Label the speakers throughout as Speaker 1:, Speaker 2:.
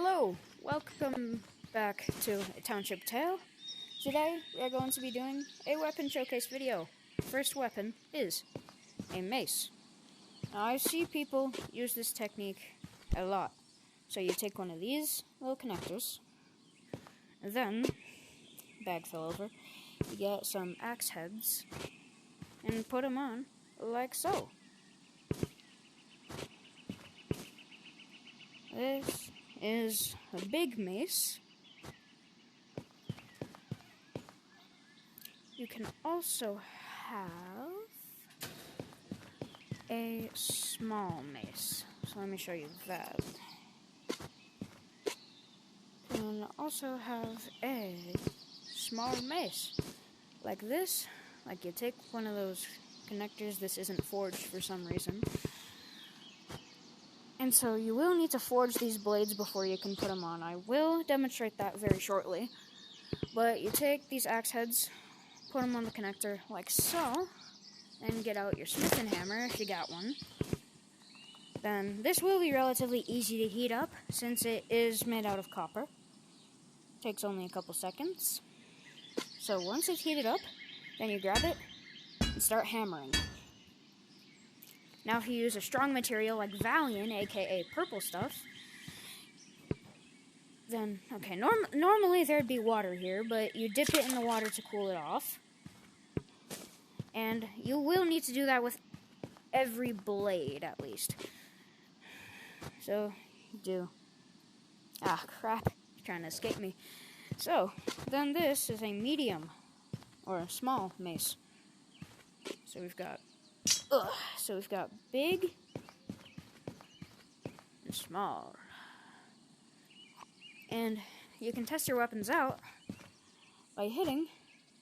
Speaker 1: Hello, welcome back to Township Tale. Today we are going to be doing a weapon showcase video. First weapon is a mace. Now I see people use this technique a lot. So you take one of these little connectors, and then, bag fell over, you get some axe heads and put them on like so. This is a big mace. You can also have a small mace. So let me show you that. You can also have a small mace. Like this. Like you take one of those connectors. This isn't forged for some reason. And so you will need to forge these blades before you can put them on. I will demonstrate that very shortly. But you take these axe heads, put them on the connector like so, and get out your smith and hammer if you got one. Then this will be relatively easy to heat up since it is made out of copper. Takes only a couple seconds. So once it's heated up, then you grab it and start hammering. Now if you use a strong material like Valiant, aka purple stuff, then, okay, normally there'd be water here, but you dip it in the water to cool it off. And you will need to do that with every blade, at least. So, do. Ah, crap. It's trying to escape me. So, then this is a medium, or a small mace. So we've got big and small. And you can test your weapons out by hitting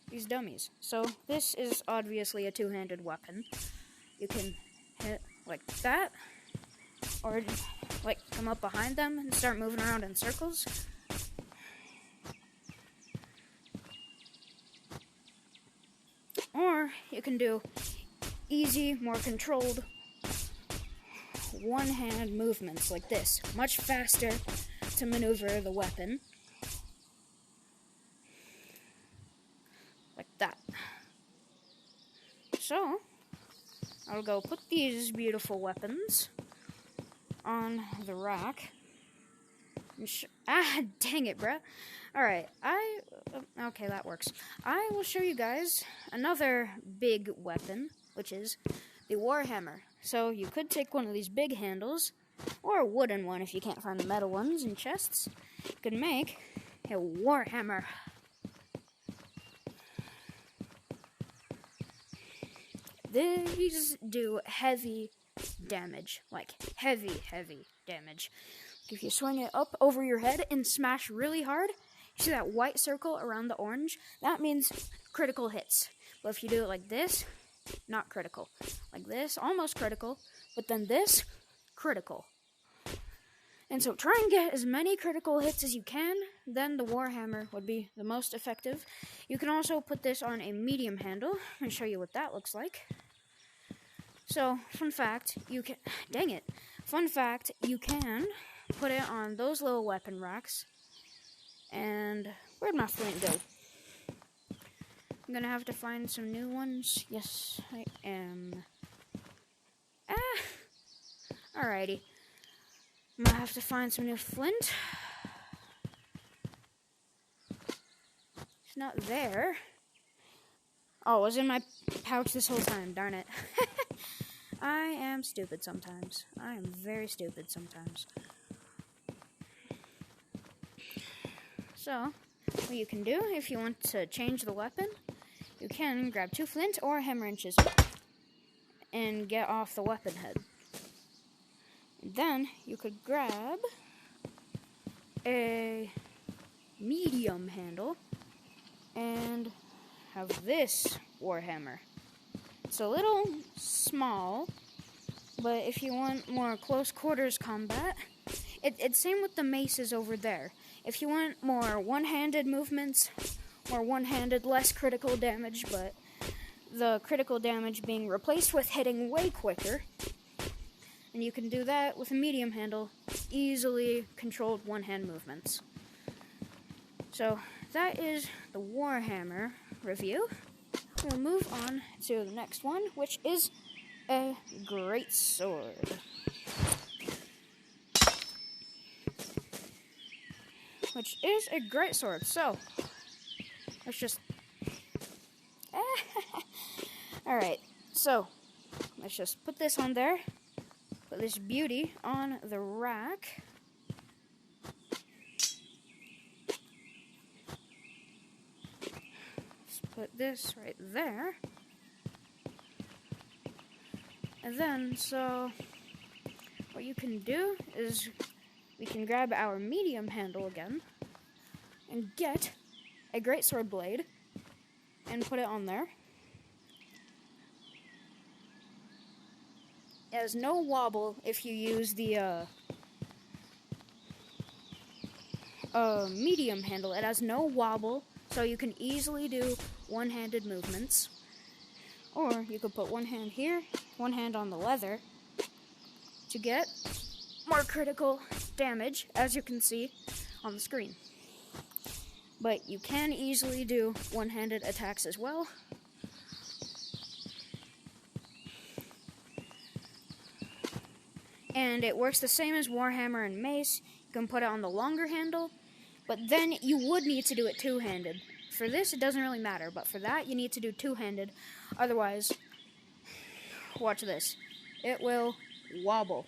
Speaker 1: these dummies. So this is obviously a two-handed weapon. You can hit like that, or like come up behind them and start moving around in circles. Or you can do easy, more controlled, one-hand movements like this. Much faster to maneuver the weapon. Like that. So, I'll go put these beautiful weapons on the rack. Dang it, bruh. Alright, okay, that works. I will show you guys another big weapon, which is the Warhammer. So you could take one of these big handles, or a wooden one if you can't find the metal ones in chests. You could make a Warhammer. These do heavy damage, like heavy damage. If you swing it up over your head and smash really hard, you see that white circle around the orange? That means critical hits. But if you do it like this, not critical. Like this, almost critical, but then this, critical. And so try and get as many critical hits as you can, then the Warhammer would be the most effective. You can also put this on a medium handle. Let me show you what that looks like. So, fun fact, you can put it on those little weapon racks. And where'd my flint go? I'm gonna have to find some new ones. Yes, I am. Alrighty. I'm gonna have to find some new flint. It's not there. Oh, it was in my pouch this whole time, darn it. I am stupid sometimes. I am very stupid sometimes. So, what you can do, if you want to change the weapon, you can grab 2 flint or hammer inches and get off the weapon head. And then you could grab a medium handle and have this Warhammer. It's a little small, but if you want more close quarters combat, it's same with the maces over there. If you want more one-handed movements, or one-handed less critical damage, but the critical damage being replaced with hitting way quicker, And you can do that with a medium handle, easily controlled one-hand movements. So that is the Warhammer review. We'll move on to the next one, which is a great sword. Which is a great sword. So let's just alright, so let's just put this on there. Put this beauty on the rack. Let's put this right there. And then, so what you can do is we can grab our medium handle again and get a greatsword blade and put it on there. It has no wobble if you use the medium handle. It has no wobble, so you can easily do one-handed movements. Or you could put one hand here, one hand on the leather to get more critical damage, as you can see on the screen. But you can easily do one-handed attacks as well. And it works the same as Warhammer and Mace. You can put it on the longer handle, but then you would need to do it two-handed. For this, it doesn't really matter, but for that, you need to do two-handed. Otherwise, watch this. It will wobble.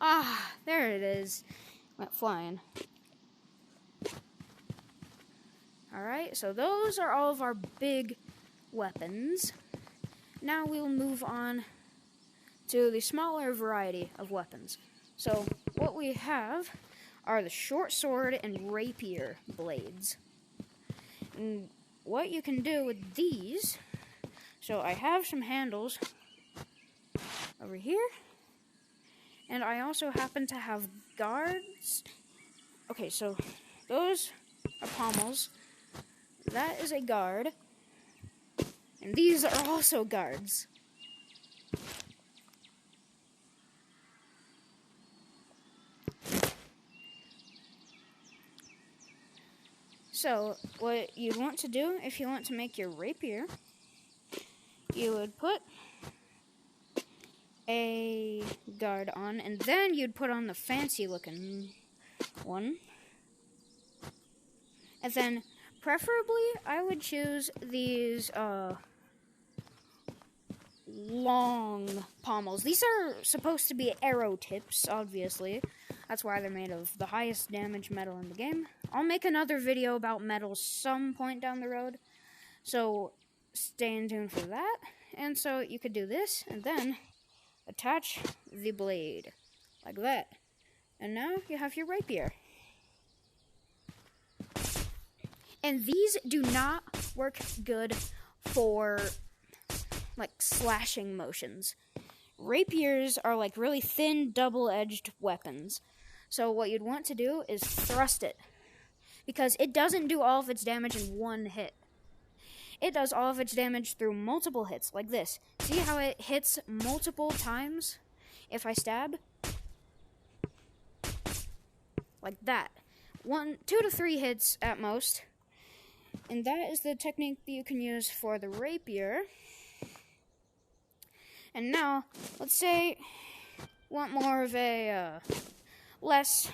Speaker 1: Ah, there it is. Went flying. Alright, so those are all of our big weapons. Now we will move on to the smaller variety of weapons. So what we have are the short sword and rapier blades. And what you can do with these, so I have some handles over here, and I also happen to have guards. Okay, so those are pommels. That is a guard. And these are also guards. So, what you'd want to do, if you want to make your rapier, you would put a guard on, and then you'd put on the fancy-looking one. And then, preferably, I would choose these, long pommels. These are supposed to be arrow tips, obviously. That's why they're made of the highest damage metal in the game. I'll make another video about metals some point down the road, so stay in tune for that. And so you could do this, and then attach the blade, like that. And now you have your rapier. And these do not work good for, like, slashing motions. Rapiers are, like, really thin, double-edged weapons. So what you'd want to do is thrust it, because it doesn't do all of its damage in one hit. It does all of its damage through multiple hits, like this. See how it hits multiple times if I stab? Like that. 2 to 3 hits at most. And that is the technique that you can use for the rapier. And now, let's say you want more of a less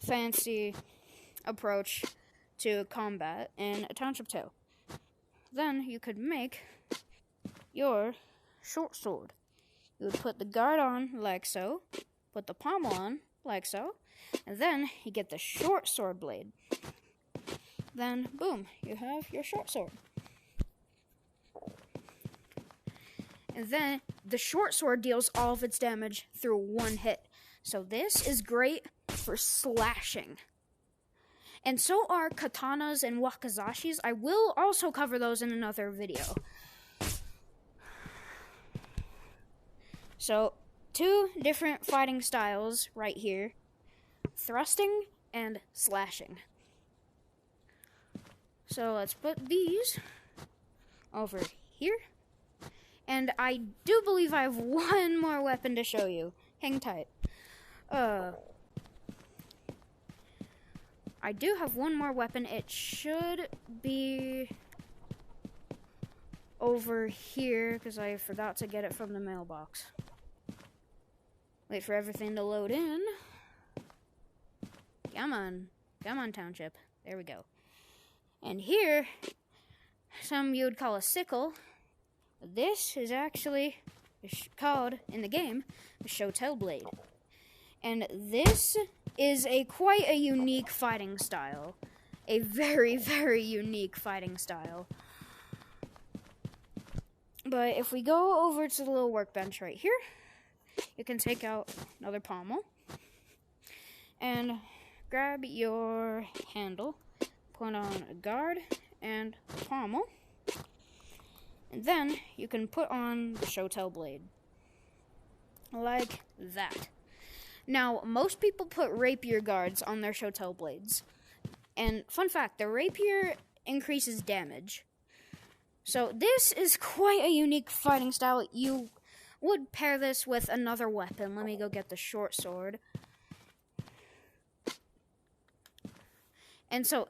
Speaker 1: fancy approach to combat in a Township Tale. Then you could make your short sword. You would put the guard on like so, put the pommel on like so, and then you get the short sword blade. Then, boom, you have your short sword. And then the short sword deals all of its damage through one hit. So this is great for slashing. And so are katanas and wakizashis. I will also cover those in another video. So, 2 different fighting styles right here. Thrusting and slashing. So let's put these over here. And I do believe I have one more weapon to show you. Hang tight. I do have one more weapon. It should be over here because I forgot to get it from the mailbox. Wait for everything to load in. Come on. Come on, Township. There we go. And here, some you would call a sickle. This is actually called, in the game, a Township blade. And this is quite a unique fighting style. A very, very unique fighting style. But if we go over to the little workbench right here, you can take out another pommel. And grab your handle, put on a guard and a pommel. And then you can put on the Township blade. Like that. Now, most people put rapier guards on their Township blades. And fun fact, the rapier increases damage. So this is quite a unique fighting style. You would pair this with another weapon. Let me go get the short sword. And so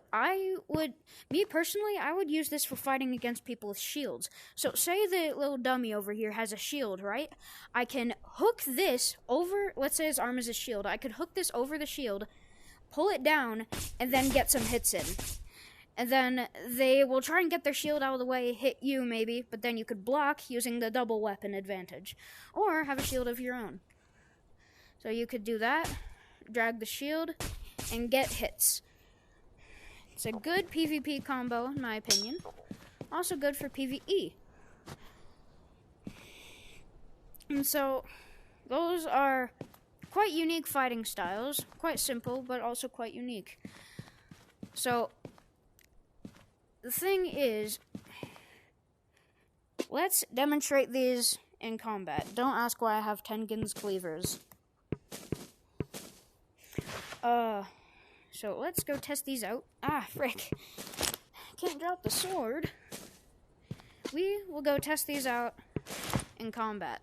Speaker 1: me personally, I would use this for fighting against people with shields. So say the little dummy over here has a shield, right? I can hook this over, let's say his arm is a shield. I could hook this over the shield, pull it down, and then get some hits in. And then they will try and get their shield out of the way, hit you maybe, but then you could block using the double weapon advantage. Or have a shield of your own. So you could do that, drag the shield, and get hits. It's a good PvP combo, in my opinion. Also good for PvE. And so, those are quite unique fighting styles. Quite simple, but also quite unique. So, the thing is, let's demonstrate these in combat. Don't ask why I have Tengen's cleavers. So let's go test these out. Ah, frick. Can't drop the sword. We will go test these out in combat.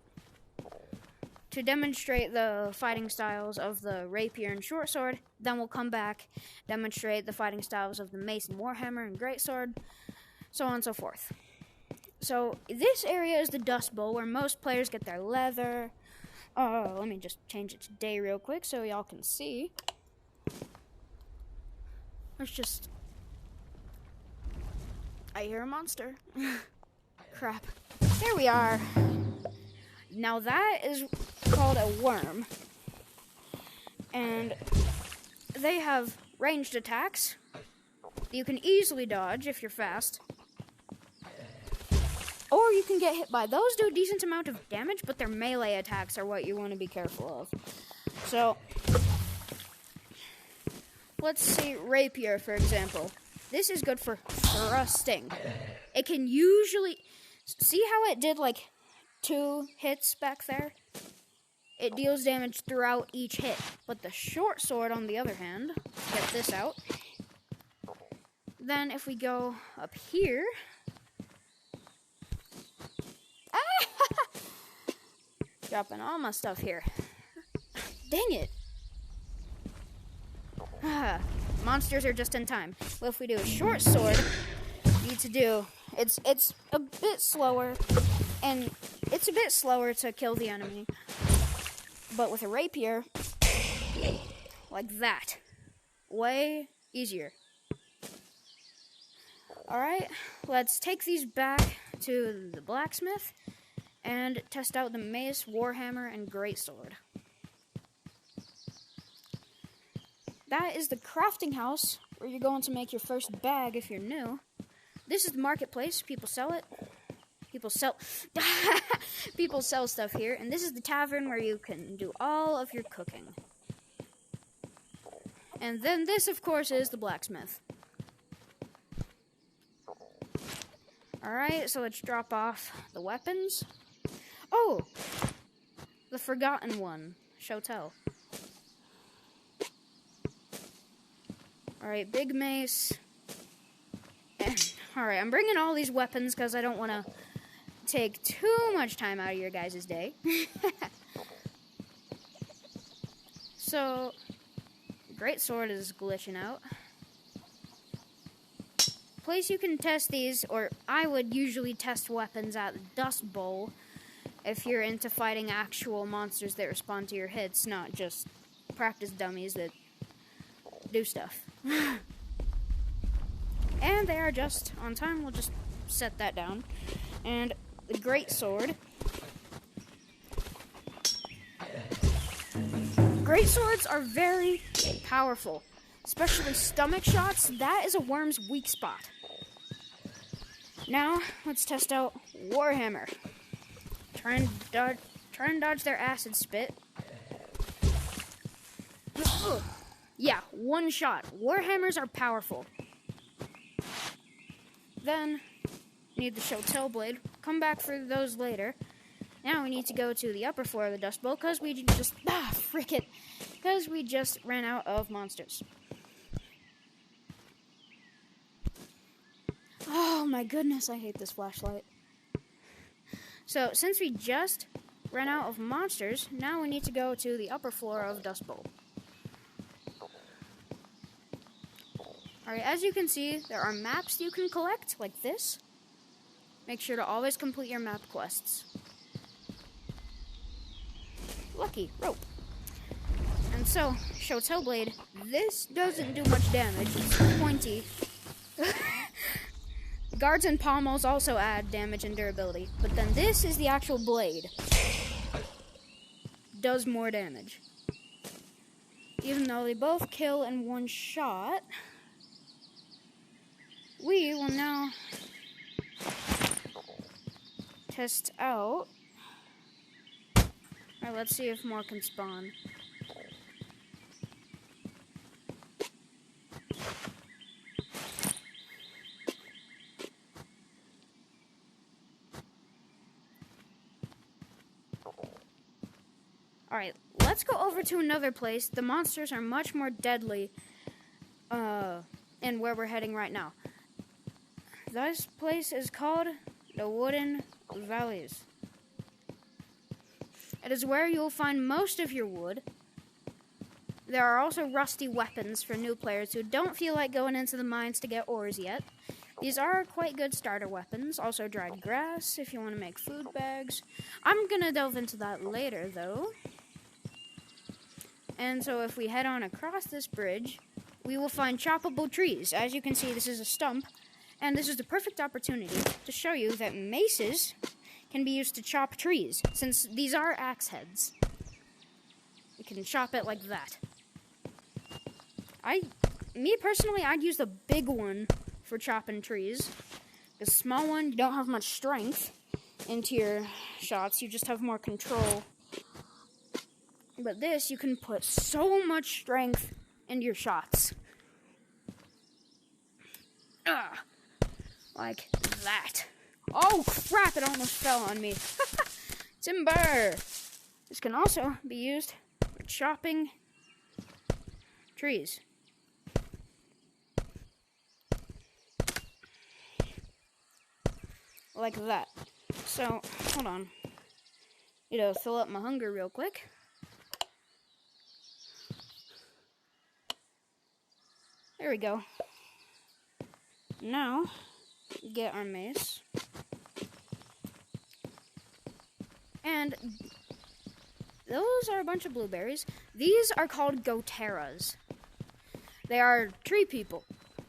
Speaker 1: To demonstrate the fighting styles of the rapier and short sword, then we'll come back, demonstrate the fighting styles of the mace and warhammer and greatsword, so on and so forth. So this area is the Dust Bowl, where most players get their leather. Let me just change it to day real quick so y'all can see. I hear a monster. Crap. There we are. Now that is called a worm. And they have ranged attacks you can easily dodge if you're fast. Or you can get hit by. Those do a decent amount of damage, but their melee attacks are what you want to be careful of. So, let's see rapier, for example. This is good for thrusting. It can usually... See how it did, 2 hits back there? It deals damage throughout each hit. But the short sword, on the other hand, get this out. Then if we go up here... Dropping all my stuff here. Dang it. Monsters are just in time. Well, if we do a short sword, we need to do... It's a bit slower, and it's a bit slower to kill the enemy. But with a rapier, like that, way easier. Alright, let's take these back to the blacksmith and test out the mace, warhammer, and greatsword. That is the crafting house where you're going to make your first bag if you're new. This is the marketplace. People sell it. People sell stuff here. And this is the tavern where you can do all of your cooking. And then this, of course, is the blacksmith. Alright, so let's drop off the weapons. Oh! The forgotten one. Township Tale. Alright, big mace. And Alright, I'm bringing all these weapons because I don't want to take too much time out of your guys' day. So, great sword is glitching out. Place you can test these, or I would usually test weapons at the Dust Bowl if you're into fighting actual monsters that respond to your hits, not just practice dummies that do stuff. And they are just on time. We'll just set that down. And the great sword. Great swords are very powerful, especially stomach shots. That is a worm's weak spot. Now, let's test out Warhammer. Try and dodge their acid spit. Yeah, one shot. Warhammers are powerful. Then, need the Township Tale. Come back for those later. Now we need to go to the upper floor of the Dust Bowl because we just because we just ran out of monsters. Oh my goodness, I hate this flashlight. So, since we just ran out of monsters, now we need to go to the upper floor of Dust Bowl. Alright, as you can see, there are maps you can collect, like this. Make sure to always complete your map quests. Lucky, rope. And so, Township Blade, this doesn't do much damage, it's pointy. Guards and pommels also add damage and durability, but then this is the actual blade. Does more damage. Even though they both kill in one shot, we will now test out. Alright, let's see if more can spawn. Alright, let's go over to another place. The monsters are much more deadly in where we're heading right now. This place is called the Wooden Valleys. It is where you will find most of your wood. There are also rusty weapons for new players who don't feel like going into the mines to get ores yet. These are quite good starter weapons. Also dried grass if you want to make food bags. I'm going to delve into that later, though. And so if we head on across this bridge, we will find choppable trees. As you can see, this is a stump. And this is the perfect opportunity to show you that maces can be used to chop trees, since these are axe heads. You can chop it like that. Me personally, I'd use the big one for chopping trees. The small one, you don't have much strength into your shots, you just have more control. But this, you can put so much strength into your shots. Like that. Oh crap, it almost fell on me. Timber! This can also be used for chopping trees. Like that. So, hold on. Need to fill up my hunger real quick. There we go. Now, get our mace. And those are a bunch of blueberries. These are called goteras. They are tree people.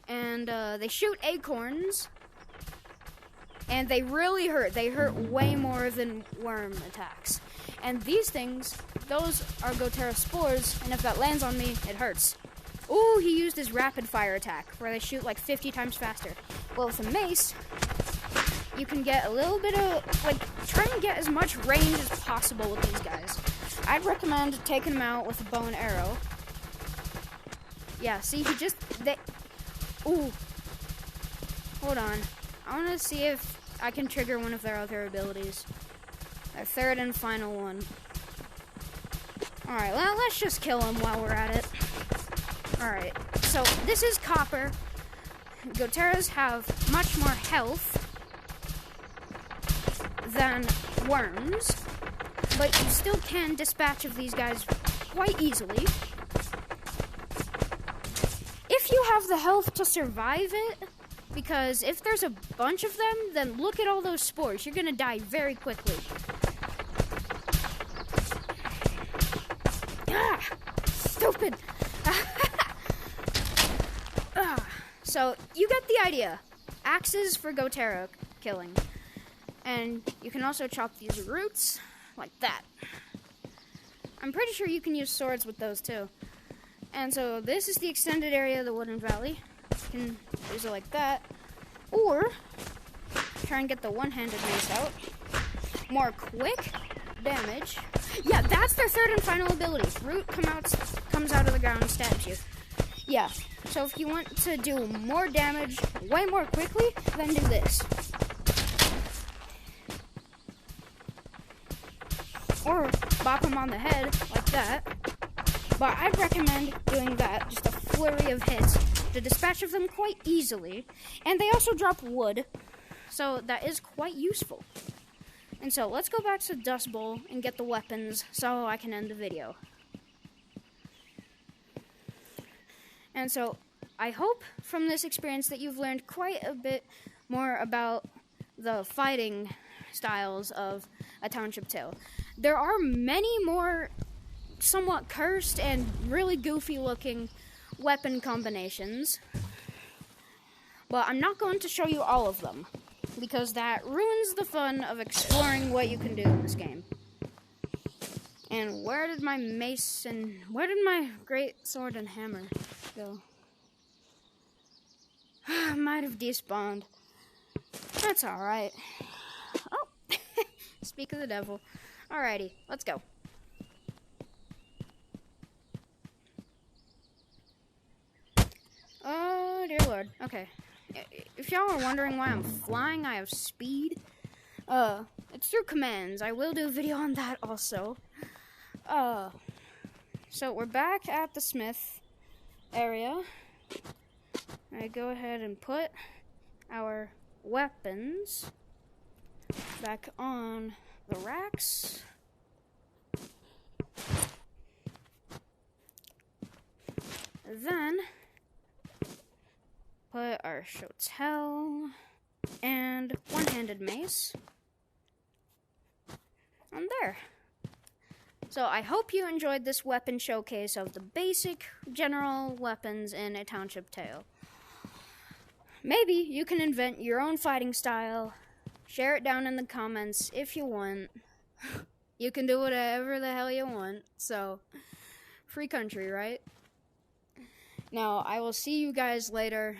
Speaker 1: And they shoot acorns. And they really hurt. They hurt way more than worm attacks. And these things, those are gotera spores. And if that lands on me, it hurts. Ooh, he used his rapid fire attack, where they shoot like 50 times faster. Well, with a mace, you can get a little bit of, try and get as much range as possible with these guys. I'd recommend taking them out with a bow and arrow. Yeah, see, ooh. Hold on. I want to see if I can trigger one of their other abilities. Their third and final one. Alright, well, let's just kill him while we're at it. Alright, so this is copper. Goteras have much more health than worms, but you still can dispatch of these guys quite easily. If you have the health to survive it, because if there's a bunch of them, then look at all those spores. You're gonna die very quickly. Ah! Stupid! So, you get the idea. Axes for Gotera killing. And you can also chop these roots like that. I'm pretty sure you can use swords with those too. And so this is the extended area of the Wooden Valley. You can use it like that. Or try and get the one-handed mace out. More quick damage. Yeah, that's their third and final ability. Root comes out of the ground and stabs you. Yeah, so if you want to do more damage way more quickly, then do this. Or bop them on the head like that. But I'd recommend doing that, just a flurry of hits, to dispatch of them quite easily. And they also drop wood, so that is quite useful. And so let's go back to the Dust Bowl and get the weapons so I can end the video. And so I hope from this experience that you've learned quite a bit more about the fighting styles of A Township Tale. There are many more somewhat cursed and really goofy looking weapon combinations, but I'm not going to show you all of them because that ruins the fun of exploring what you can do in this game. And where did my mace and where did my great sword and hammer go? Might have despawned. That's alright. Oh, speak of the devil. Alrighty, let's go. Oh, dear Lord. Okay. If y'all are wondering why I'm flying, I have speed. It's through commands. I will do a video on that also. So we're back at the smith area. I go ahead and put our weapons back on the racks. Then put our shotel and one-handed mace on there. So I hope you enjoyed this weapon showcase of the basic general weapons in A Township Tale. Maybe you can invent your own fighting style. Share it down in the comments if you want. You can do whatever the hell you want. So, free country, right? Now, I will see you guys later.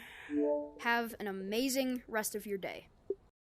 Speaker 1: Have an amazing rest of your day.